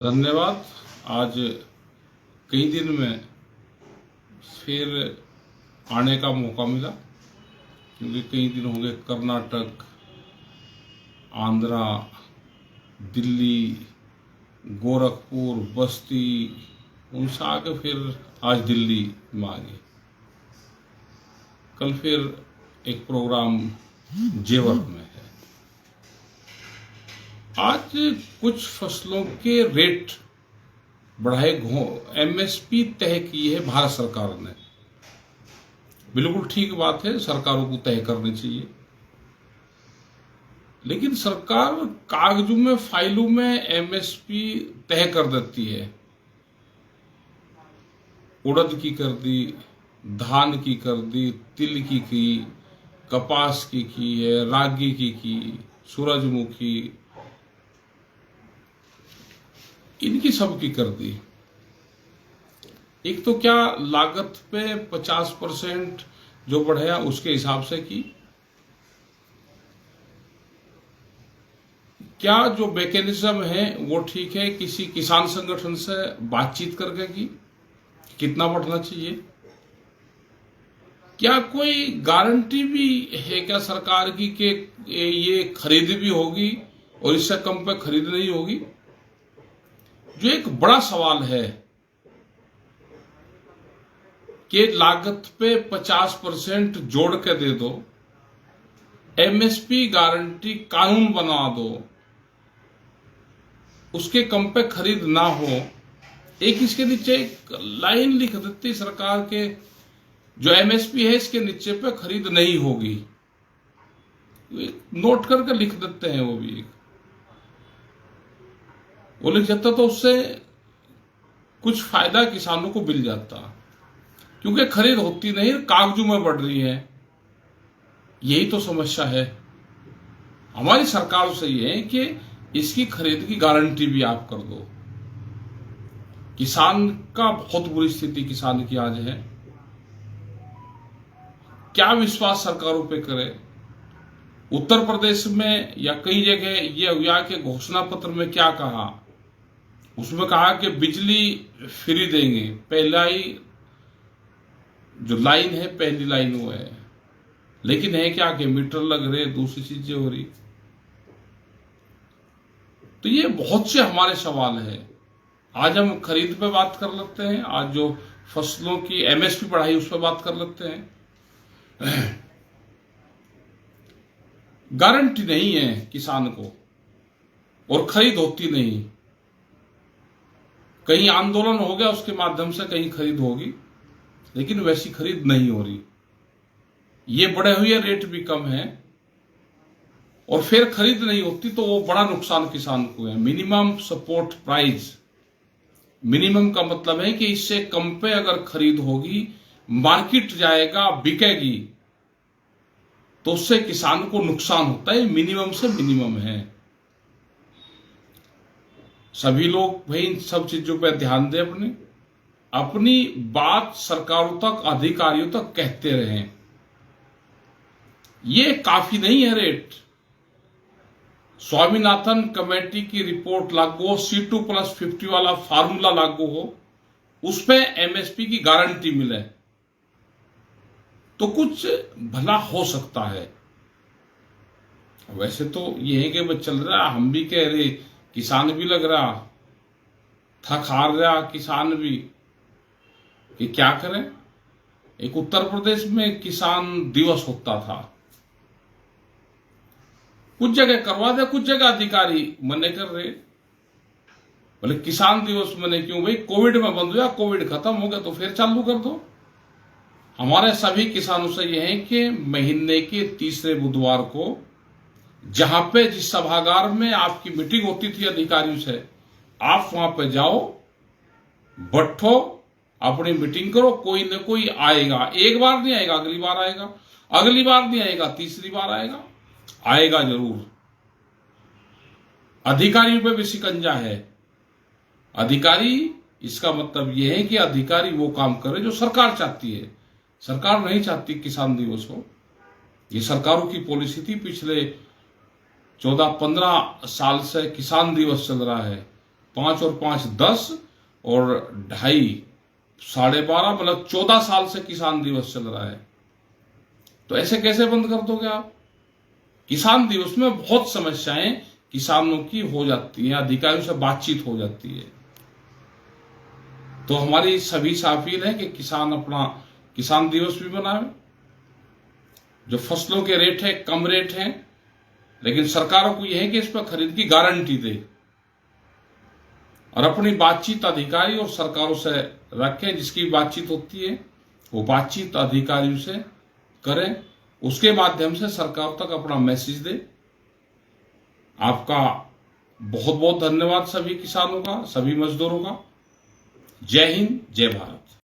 धन्यवाद। आज कई दिन में फिर आने का मौका मिला, क्योंकि कई दिन हो गए कर्नाटक, आंध्रा, दिल्ली, गोरखपुर, बस्ती, उनसे आके फिर आज दिल्ली में आ गए। कल फिर एक प्रोग्राम जेवर में है। आज कुछ फसलों के रेट बढ़ाए, एमएसपी तय की है भारत सरकार ने। बिल्कुल ठीक बात है, सरकारों को तय करनी चाहिए, लेकिन सरकार कागजों में, फाइलों में एमएसपी तय कर देती है। उड़द की कर दी, धान की कर दी, तिल की, कपास की है, रागी की, सूरजमुखी, इनकी सबकी कर दी। एक तो क्या लागत पे 50% जो बढ़ाया उसके हिसाब से की, क्या जो मैकेनिज्म है वो ठीक है, किसी किसान संगठन से बातचीत करके की कितना बढ़ना चाहिए, क्या कोई गारंटी भी है क्या सरकार की कि ये खरीद भी होगी और इससे कम पे खरीद नहीं होगी। जो एक बड़ा सवाल है कि लागत पे 50% जोड़ के दे दो, एमएसपी गारंटी कानून बना दो, उसके कम पे खरीद ना हो। एक इसके नीचे एक लाइन लिख देती सरकार के, जो एमएसपी है इसके नीचे पे खरीद नहीं होगी, नोट करके लिख देते हैं। वो लिख जाता तो उससे कुछ फायदा किसानों को मिल जाता, क्योंकि खरीद होती नहीं, कागजों में बढ़ रही है। यही तो समस्या है हमारी सरकार से, ये है कि इसकी खरीद की गारंटी भी आप कर दो। किसान का बहुत बुरी स्थिति किसान की आज है। क्या विश्वास सरकारों पे करे। उत्तर प्रदेश में या कई जगह ये हुआ कि घोषणा पत्र में क्या कहा, उसमें कहा कि बिजली फ्री देंगे। पहला ही जो लाइन है, पहली लाइन वो है, लेकिन है क्या कि मीटर लग रहे, दूसरी चीजें हो रही। तो ये बहुत से हमारे सवाल है। आज हम खरीद पे बात कर लेते हैं, आज जो फसलों की एमएसपी बढ़ाई उस पर बात कर लेते हैं। गारंटी नहीं है किसान को और खरीद होती नहीं। कहीं आंदोलन हो गया, उसके माध्यम से कहीं खरीद होगी, लेकिन वैसी खरीद नहीं हो रही। ये बढ़े हुए रेट भी कम है और फिर खरीद नहीं होती, तो वो बड़ा नुकसान किसान को है। मिनिमम सपोर्ट प्राइस, मिनिमम का मतलब है कि इससे कम पे अगर खरीद होगी, मार्केट जाएगा, बिकेगी, तो उससे किसान को नुकसान होता है। मिनिमम से मिनिमम है। सभी लोग भाई इन सब चीजों पर ध्यान दें, अपनी बात सरकारों तक, अधिकारियों तक कहते रहें। ये काफी नहीं है रेट। स्वामीनाथन कमेटी की रिपोर्ट लागू हो, C2+50 वाला फार्मूला लागू हो, उस पे एमएसपी की गारंटी मिले, तो कुछ भला हो सकता है। वैसे तो ये है कि बस चल रहा, हम भी कह रहे, किसान भी लग रहा, थक हार रहा किसान भी, कि क्या करें। एक उत्तर प्रदेश में किसान दिवस होता था, कुछ जगह करवा दे, कुछ जगह अधिकारी मने कर रहे। बोले किसान दिवस मने क्यों भाई, कोविड में बंद हुआ, कोविड खत्म हो गया तो फिर चालू कर दो। हमारे सभी किसानों से यह है कि महीने के तीसरे बुधवार को, जहां पे जिस सभागार में आपकी मीटिंग होती थी अधिकारियों से, आप वहां पे जाओ, बैठो, अपनी मीटिंग करो। कोई न कोई आएगा, एक बार नहीं आएगा, अगली बार आएगा, अगली बार नहीं आएगा, तीसरी बार आएगा, आएगा जरूर। अधिकारियों पे भी शिकंजा है। अधिकारी, इसका मतलब यह है कि अधिकारी वो काम करे जो सरकार चाहती है। सरकार नहीं चाहती किसान दिवस हो। ये सरकारों की पॉलिसी थी। पिछले 14-15 साल से किसान दिवस चल रहा है, 5 और 5 10 और 2.5 12.5 मतलब 14 साल से किसान दिवस चल रहा है। तो ऐसे कैसे बंद कर दोगे आप? किसान दिवस में बहुत समस्याएं किसानों की हो जाती हैं, अधिकारियों से बातचीत हो जाती है। तो हमारी सभी से अपील है कि किसान अपना किसान दिवस भी मनाए। जो फसलों के रेट है कम रेट हैं, लेकिन सरकारों को यह है कि इस पर खरीद की गारंटी दे और अपनी बातचीत अधिकारी और सरकारों से रखें। जिसकी बातचीत होती है वो बातचीत अधिकारियों से करें, उसके माध्यम से सरकार तक अपना मैसेज दे। आपका बहुत बहुत धन्यवाद सभी किसानों का, सभी मजदूरों का। जय हिंद, जय भारत।